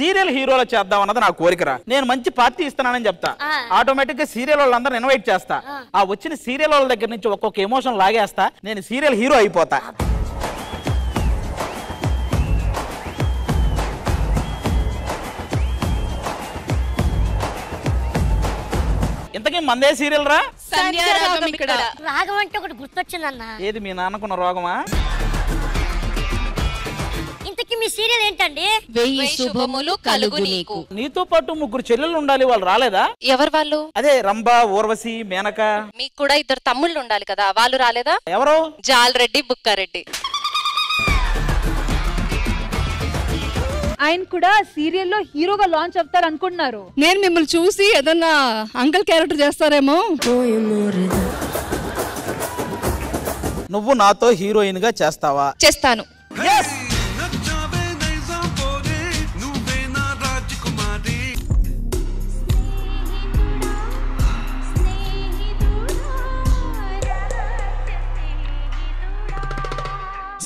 Serial హీరోలో చేద్దాం అన్నది నా కోరికరా. నేను మంచి పార్టీ ఇస్తున్నానని చెప్తా, ఆటోమేటిక్ గా సీరియల్ వాళ్ళందరూ ఇన్వైట్ చేస్తా. ఆ వచ్చిన సీరియల్ వాళ్ళ దగ్గర నుంచి ఒక్కొక్క ఎమోషన్ లాగేస్తా, నేను సీరియల్ హీరో అయిపోతా. ఇంతకీ మందే సీరియల్ రా? రాగం అంటే ఒకటి గుర్తొచ్చిందన్న. ఏది మీ నాన్నకున్న రోగమా? ఇంతకీ మీ సీరియల్ ఏంటండి? 1000 శుభములు కలుగు నీకు. నీతో పాటు 3 చెల్లెళ్ళు ఉండాలి, వాళ్ళు రాలేదా? ఎవరు వాళ్ళు? అదే రంభ, ఊర్వశి, మేనక. మీకు కూడా 2 తమ్ముళ్ళు ఉండాలి కదా, వాళ్ళు రాలేదా? ఎవరు? జాలరెడ్డి, బుక్కారెడ్డి. ఆయన కూడా సీరియల్లో హీరోగా లాంచ్ అవుతారు అనుకుంటున్నారు. నేను మిమ్మల్ని చూసి ఏదన్నా అంకల్ క్యారెక్టర్ చేస్తారేమో. నువ్వు నాతో హీరోయిన్ గా చేస్తావా? చేస్తాను.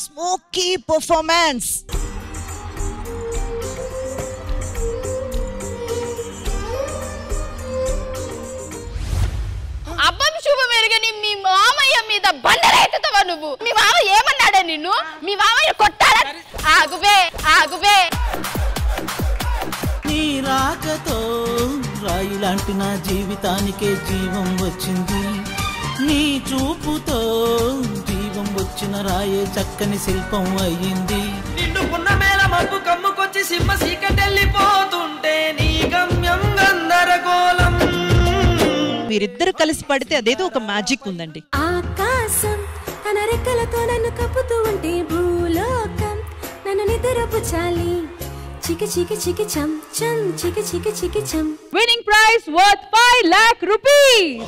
Smoky performance. అబ్బం శుభం ఎరగని మీ మామయ్య మీద బండరేటుతావా నువ్వు? మీ మామ ఏమన్నాడా నిన్ను? మీ మామయ్య కొట్టాడా? ఆగుబే ఆగుబే. నీ రాకతో రాయి లాంటి నా జీవితానికే జీవం వచ్చింది, నీ చూపుతో జీవం వచ్చిన రాయే చక్కని శిల్పం అయ్యింది. నిండుకున్న మేల మబ్బు కమ్ముకొచ్చి సింహ సీకటెళ్ళిపోతుంటే నీ గమ్యం గందరగోళం. వీరిద్దరు కలిసి పడితే అదేదో ఒక మ్యాజిక్ ఉందండి. ఆకాశం తన రెక్కలతో నన్ను కప్పుతూ ఉంటే భూలోకం నన్ను నిద్రపుచ్చాలి. చికి చికి చికి చం చం చికి చికి చికి చం. Winning prize worth 5 lakh rupees.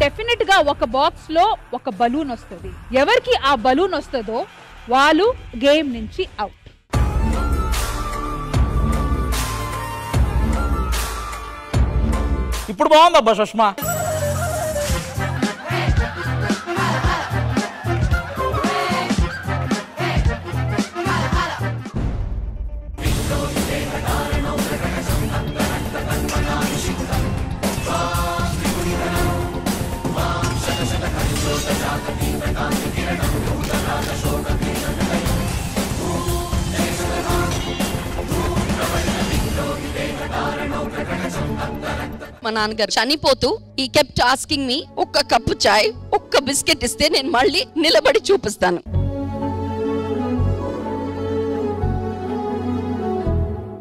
Definite గా ఒక బాక్స్ లో ఒక బలూన్ వస్తుంది. ఎవరికి ఆ బలూన్ వస్తుందో వాళ్ళు గేమ్ నుంచి అవుట్. ఇప్పుడు బాగుందబ్బా సుష్మా. మా నాన్నగారు చనిపోతూ ఈ కెప్ట్ ఆస్కింగ్ మీ ఒక్క కప్పు చాయ్, ఒక్క బిస్కెట్ ఇస్తే నేను మళ్ళీ నిలబడి చూపిస్తాను.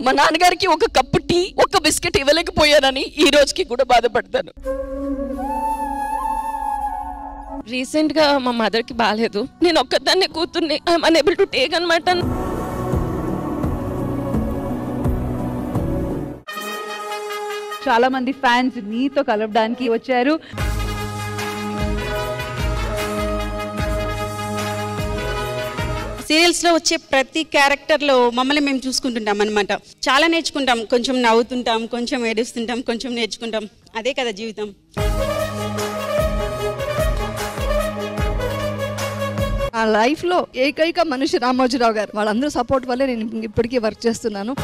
మా నాన్నగారికి ఒక కప్పు టీ, ఒక్క బిస్కెట్ ఇవ్వలేకపోయానని ఈ రోజుకి కూడా బాధపడతాను. రీసెంట్ గా మా మదర్ కి బాగాలేదు, నేను ఒక్కదాన్నే కూతుర్ని, ఐఎమ్ అనేబుల్ టు టేక్ అన్నమాట. చాలా మంది ఫ్యాన్స్ నీతో కలవడానికి వచ్చారు. సీరియల్స్ లో వచ్చే ప్రతి క్యారెక్టర్ లో మమ్మల్ని మేము చూసుకుంటుంటాం అనమాట. చాలా నేర్చుకుంటాం, కొంచెం నవ్వుతుంటాం, కొంచెం ఏడుస్తుంటాం, కొంచెం నేర్చుకుంటాం. అదే కదా జీవితం. ఆ లైఫ్ లో ఏకైక మనిషి రామోజీరావు గారు. వాళ్ళందరూ సపోర్ట్ వల్లే నేను ఇప్పటికీ వర్క్ చేస్తున్నాను.